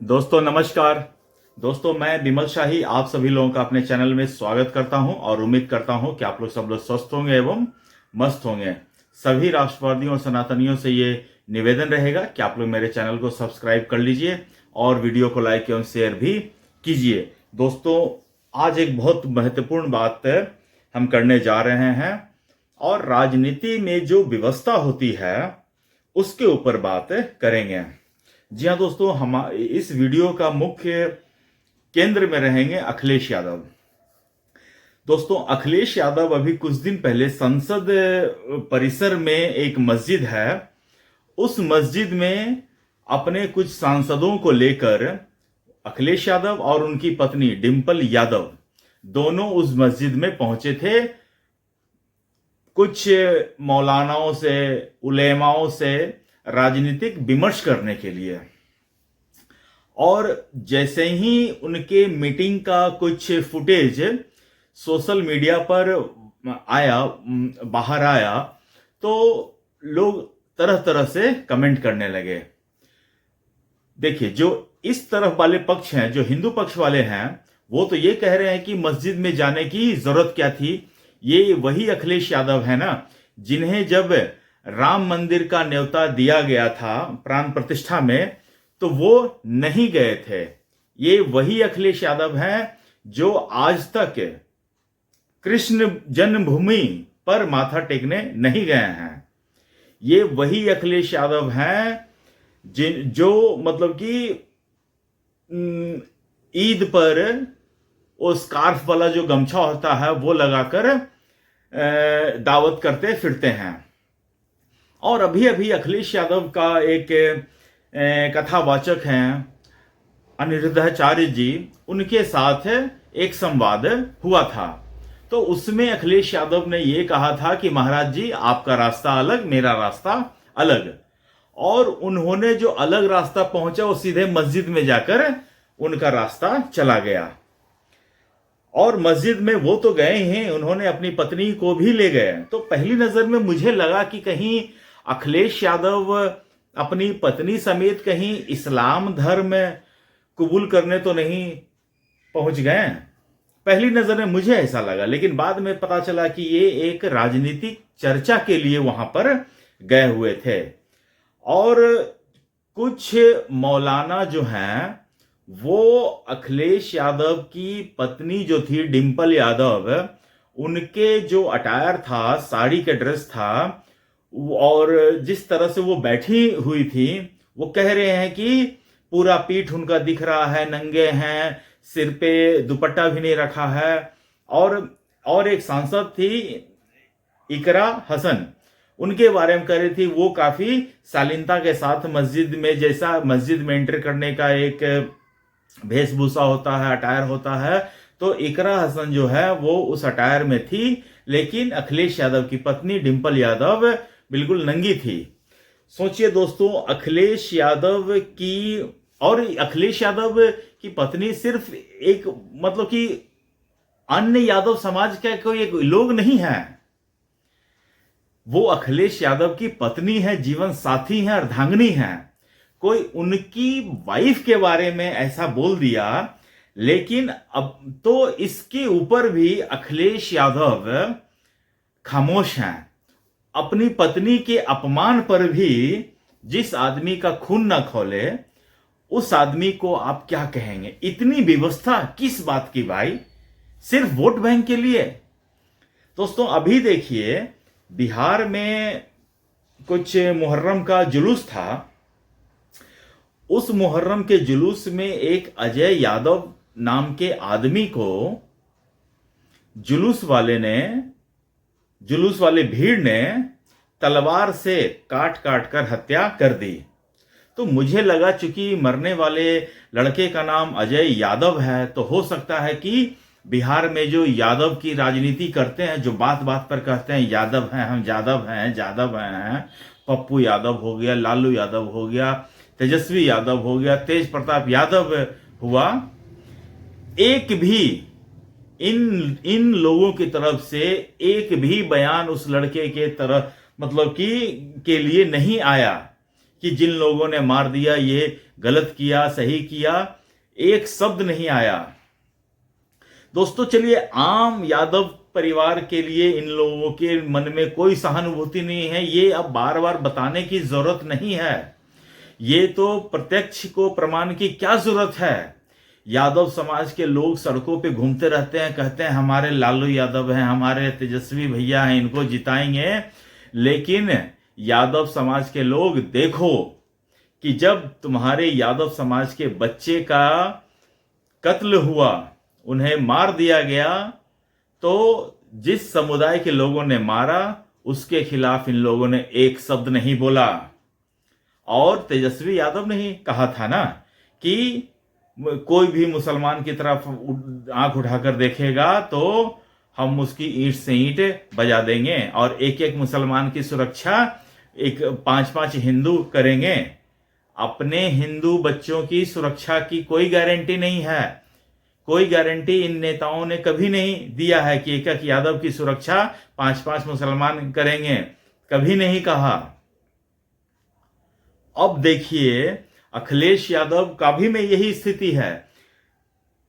दोस्तों नमस्कार। दोस्तों मैं विमल शाही आप सभी लोगों का अपने चैनल में स्वागत करता हूं और उम्मीद करता हूं कि आप लोग सब लोग स्वस्थ होंगे एवं मस्त होंगे। सभी राष्ट्रवादियों और सनातनियों से ये निवेदन रहेगा कि आप लोग मेरे चैनल को सब्सक्राइब कर लीजिए और वीडियो को लाइक एवं शेयर भी कीजिए। दोस्तों आज एक बहुत महत्वपूर्ण बात हम करने जा रहे हैं और राजनीति में जो व्यवस्था होती है उसके ऊपर बात करेंगे। जी हाँ दोस्तों, हम इस वीडियो का मुख्य केंद्र में रहेंगे अखिलेश यादव। दोस्तों अखिलेश यादव अभी कुछ दिन पहले संसद परिसर में एक मस्जिद है, उस मस्जिद में अपने कुछ सांसदों को लेकर अखिलेश यादव और उनकी पत्नी डिंपल यादव दोनों उस मस्जिद में पहुंचे थे। कुछ मौलानाओं से, उलेमाओं से राजनीतिक विमर्श करने के लिए। और जैसे ही उनके मीटिंग का कुछ फुटेज सोशल मीडिया पर बाहर आया तो लोग तरह तरह से कमेंट करने लगे। देखिए, जो इस तरफ वाले पक्ष हैं, जो हिंदू पक्ष वाले हैं, वो तो ये कह रहे हैं कि मस्जिद में जाने की जरूरत क्या थी। ये वही अखिलेश यादव है ना जिन्हें जब राम मंदिर का न्योता दिया गया था प्राण प्रतिष्ठा में तो वो नहीं गए थे। ये वही अखिलेश यादव हैं जो आज तक कृष्ण जन्मभूमि पर माथा टेकने नहीं गए हैं। ये वही अखिलेश यादव हैं जो मतलब कि ईद पर वो स्कार्फ वाला जो गमछा होता है वो लगाकर दावत करते फिरते हैं। और अभी अभी अखिलेश यादव का एक कथावाचक हैं अनिरुद्धाचार्य जी, उनके साथ एक संवाद हुआ था। तो उसमें अखिलेश यादव ने यह कहा था कि महाराज जी आपका रास्ता अलग, मेरा रास्ता अलग। और उन्होंने जो अलग रास्ता पहुंचा वो सीधे मस्जिद में जाकर उनका रास्ता चला गया। और मस्जिद में वो तो गए हैं, उन्होंने अपनी पत्नी को भी ले गए। तो पहली नजर में मुझे लगा कि कहीं अखिलेश यादव अपनी पत्नी समेत कहीं इस्लाम धर्म कबूल करने तो नहीं पहुंच गए। पहली नजर में मुझे ऐसा लगा, लेकिन बाद में पता चला कि ये एक राजनीतिक चर्चा के लिए वहां पर गए हुए थे। और कुछ मौलाना जो हैं वो अखिलेश यादव की पत्नी जो थी डिंपल यादव, उनके जो अटायर था, साड़ी का ड्रेस था और जिस तरह से वो बैठी हुई थी, वो कह रहे हैं कि पूरा पीठ उनका दिख रहा है, नंगे हैं, सिर पे दुपट्टा भी नहीं रखा है। और एक सांसद थी इकरा हसन, उनके बारे में कह रही थी वो काफी शालीनता के साथ मस्जिद में, जैसा मस्जिद में एंटर करने का एक वेशभूषा होता है, अटायर होता है, तो इकरा हसन जो है वो उस अटायर में थी। लेकिन अखिलेश यादव की पत्नी डिंपल यादव बिल्कुल नंगी थी। सोचिए दोस्तों, अखिलेश यादव की पत्नी सिर्फ एक मतलब कि अन्य यादव समाज का कोई एक लोग नहीं है, वो अखिलेश यादव की पत्नी है, जीवन साथी है, अर्धांगिनी है। कोई उनकी वाइफ के बारे में ऐसा बोल दिया, लेकिन अब तो इसके ऊपर भी अखिलेश यादव खामोश हैं। अपनी पत्नी के अपमान पर भी जिस आदमी का खून न खौले उस आदमी को आप क्या कहेंगे। इतनी व्यवस्था किस बात की भाई, सिर्फ वोट बैंक के लिए। दोस्तों अभी देखिए, बिहार में कुछ मुहर्रम का जुलूस था। उस मुहर्रम के जुलूस में एक अजय यादव नाम के आदमी को जुलूस वाले भीड़ ने तलवार से काट काट कर हत्या कर दी। तो मुझे लगा चूंकि मरने वाले लड़के का नाम अजय यादव है, तो हो सकता है कि बिहार में जो यादव की राजनीति करते हैं, जो बात बात पर कहते हैं यादव हैं, हम यादव हैं, पप्पू यादव हो गया, लालू यादव हो गया, तेजस्वी यादव हो गया, तेज प्रताप यादव हुआ, एक भी इन लोगों की तरफ से एक भी बयान उस लड़के के तरफ मतलब कि के लिए नहीं आया कि जिन लोगों ने मार दिया, ये गलत किया, सही किया, एक शब्द नहीं आया। दोस्तों चलिए, आम यादव परिवार के लिए इन लोगों के मन में कोई सहानुभूति नहीं है, ये अब बार बार बताने की जरूरत नहीं है। ये तो प्रत्यक्ष को प्रमाण की क्या जरूरत है। यादव समाज के लोग सड़कों पे घूमते रहते हैं, कहते हैं हमारे लालू यादव हैं, हमारे तेजस्वी भैया हैं, इनको जिताएंगे। लेकिन यादव समाज के लोग देखो कि जब तुम्हारे यादव समाज के बच्चे का कत्ल हुआ, उन्हें मार दिया गया, तो जिस समुदाय के लोगों ने मारा उसके खिलाफ इन लोगों ने एक शब्द नहीं बोला। और तेजस्वी यादव ने ही कहा था ना कि कोई भी मुसलमान की तरफ आंख उठाकर देखेगा तो हम उसकी ईंट से ईंट बजा देंगे, और एक एक मुसलमान की सुरक्षा एक 5-5 हिंदू करेंगे। अपने हिंदू बच्चों की सुरक्षा की कोई गारंटी नहीं है, कोई गारंटी इन नेताओं ने कभी नहीं दिया है कि एक एक यादव की सुरक्षा 5-5 मुसलमान करेंगे, कभी नहीं कहा। अब देखिए, अखिलेश यादव का भी में यही स्थिति है।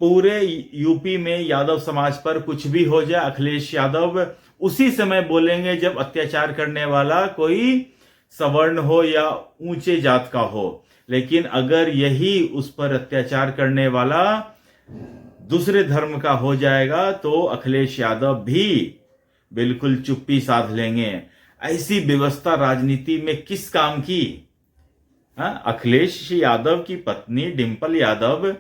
पूरे यूपी में यादव समाज पर कुछ भी हो जाए, अखिलेश यादव उसी समय बोलेंगे जब अत्याचार करने वाला कोई सवर्ण हो या ऊंचे जात का हो। लेकिन अगर यही उस पर अत्याचार करने वाला दूसरे धर्म का हो जाएगा तो अखिलेश यादव भी बिल्कुल चुप्पी साध लेंगे। ऐसी व्यवस्था राजनीति में किस काम की। अखिलेश यादव की पत्नी डिंपल यादव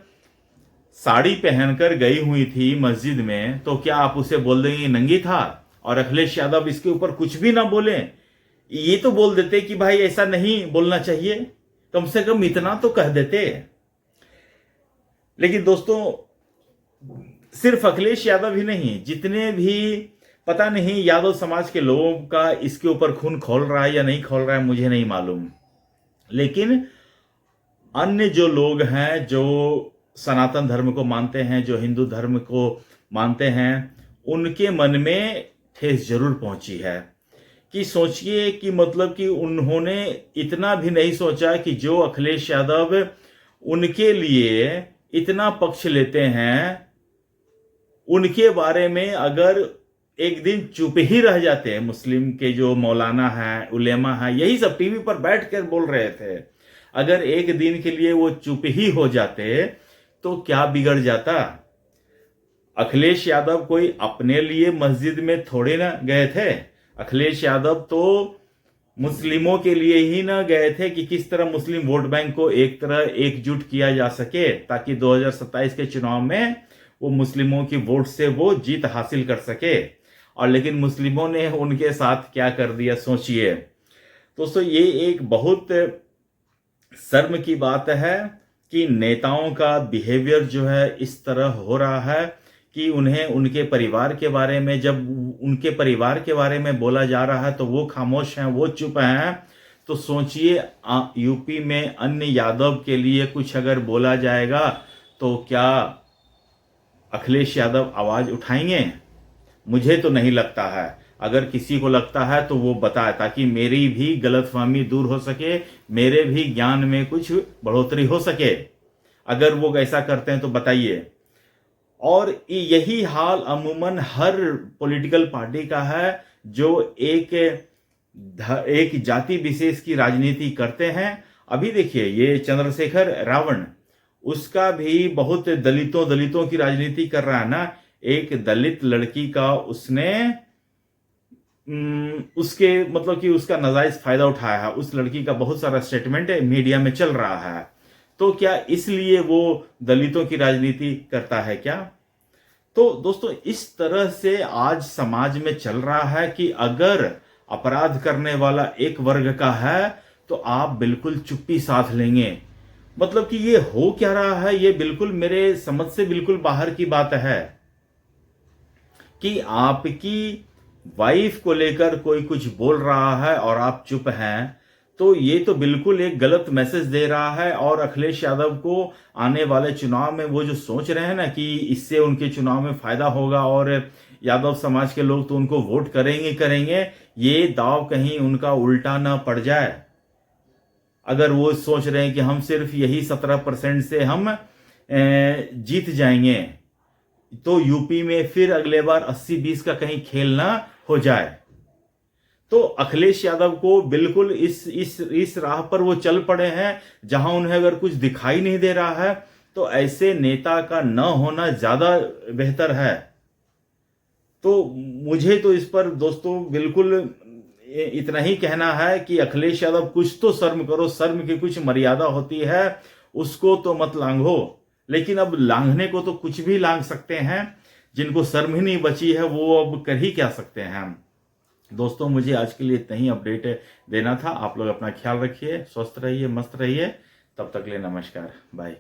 साड़ी पहनकर गई हुई थी मस्जिद में, तो क्या आप उसे बोल देंगे नंगी था? और अखिलेश यादव इसके ऊपर कुछ भी ना बोले, ये तो बोल देते कि भाई ऐसा नहीं बोलना चाहिए, कम से कम इतना तो कह देते। लेकिन दोस्तों, सिर्फ अखिलेश यादव ही नहीं, जितने भी पता नहीं यादव समाज के लोगों का इसके ऊपर खून खोल रहा है या नहीं खोल रहा है, मुझे नहीं मालूम। लेकिन अन्य जो लोग हैं, जो सनातन धर्म को मानते हैं, जो हिंदू धर्म को मानते हैं, उनके मन में ठेस जरूर पहुंची है। कि सोचिए कि मतलब कि उन्होंने इतना भी नहीं सोचा कि जो अखिलेश यादव उनके लिए इतना पक्ष लेते हैं, उनके बारे में अगर एक दिन चुप ही रह जाते हैं। मुस्लिम के जो मौलाना हैं, उलेमा हैं, यही सब टीवी पर बैठकर बोल रहे थे, अगर एक दिन के लिए वो चुप ही हो जाते तो क्या बिगड़ जाता। अखिलेश यादव कोई अपने लिए मस्जिद में थोड़े ना गए थे, अखिलेश यादव तो मुस्लिमों के लिए ही ना गए थे कि किस तरह मुस्लिम वोट बैंक को एक तरह एकजुट किया जा सके, ताकि 2027 के चुनाव में वो मुस्लिमों की वोट से वो जीत हासिल कर सके। और लेकिन मुस्लिमों ने उनके साथ क्या कर दिया, सोचिए। दोस्तों, ये एक बहुत शर्म की बात है कि नेताओं का बिहेवियर जो है इस तरह हो रहा है कि उन्हें उनके परिवार के बारे में, जब उनके परिवार के बारे में बोला जा रहा है तो वो खामोश हैं, वो चुप हैं। तो सोचिए, यूपी में अन्य यादव के लिए कुछ अगर बोला जाएगा तो क्या अखिलेश यादव आवाज उठाएंगे? मुझे तो नहीं लगता है। अगर किसी को लगता है तो वो बताए, ताकि मेरी भी गलतफहमी दूर हो सके, मेरे भी ज्ञान में कुछ बढ़ोतरी हो सके। अगर वो ऐसा करते हैं तो बताइए। और यही हाल अमूमन हर पॉलिटिकल पार्टी का है जो एक जाति विशेष की राजनीति करते हैं। अभी देखिए, ये चंद्रशेखर रावण, उसका भी बहुत दलितों की राजनीति कर रहा है ना। एक दलित लड़की का उसने उसके मतलब कि उसका नाजायज फायदा उठाया है। उस लड़की का बहुत सारा स्टेटमेंट मीडिया में चल रहा है। तो क्या इसलिए वो दलितों की राजनीति करता है क्या? तो दोस्तों, इस तरह से आज समाज में चल रहा है कि अगर अपराध करने वाला एक वर्ग का है तो आप बिल्कुल चुप्पी साध लेंगे। मतलब कि ये हो क्या रहा है, ये बिल्कुल मेरे समझ से बिल्कुल बाहर की बात है कि आपकी वाइफ को लेकर कोई कुछ बोल रहा है और आप चुप हैं, तो ये तो बिल्कुल एक गलत मैसेज दे रहा है। और अखिलेश यादव को आने वाले चुनाव में वो जो सोच रहे हैं ना कि इससे उनके चुनाव में फायदा होगा और यादव समाज के लोग तो उनको वोट करेंगे, ये दाव कहीं उनका उल्टा ना पड़ जाए। अगर वो सोच रहे हैं कि हम सिर्फ यही 17% से हम जीत जाएंगे, तो यूपी में फिर अगले बार 80-20 का कहीं खेल ना हो जाए। तो अखिलेश यादव को बिल्कुल इस राह पर वो चल पड़े हैं जहां उन्हें अगर कुछ दिखाई नहीं दे रहा है तो ऐसे नेता का न होना ज्यादा बेहतर है। तो मुझे तो इस पर दोस्तों बिल्कुल इतना ही कहना है कि अखिलेश यादव कुछ तो शर्म करो, शर्म की कुछ मर्यादा होती है, उसको तो मत लांघो। लेकिन अब लांघने को तो कुछ भी लांघ सकते हैं, जिनको शर्म ही नहीं बची है वो अब कर ही क्या सकते हैं। दोस्तों मुझे आज के लिए इतना ही अपडेट देना था। आप लोग अपना ख्याल रखिए, स्वस्थ रहिए, मस्त रहिए। तब तक के लिए नमस्कार, बाय।